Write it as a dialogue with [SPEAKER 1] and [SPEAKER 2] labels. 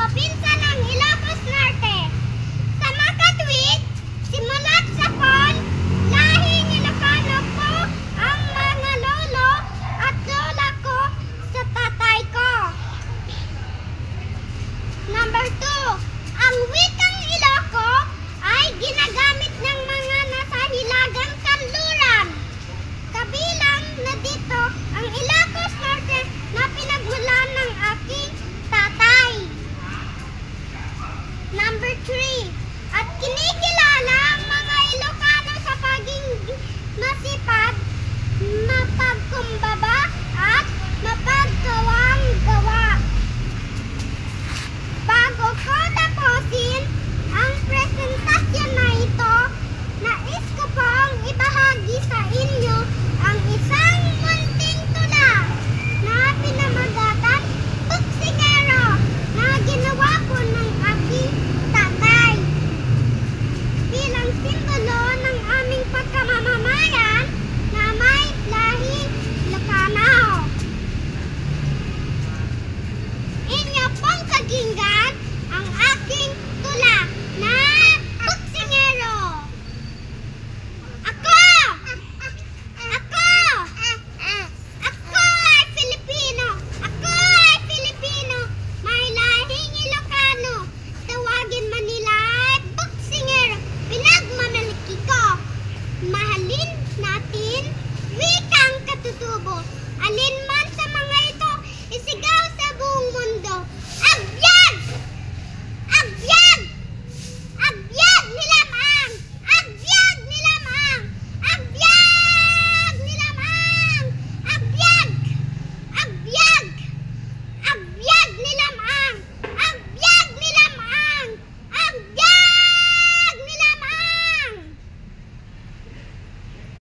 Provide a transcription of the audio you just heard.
[SPEAKER 1] probinsya ng Ilocos Norte. Sa makatwid, simulat sa Pol, lahing Ilocano po ang mga lolo at lola ko sa tatay ko. Number 2, ang wikang Iloco ay ginagamit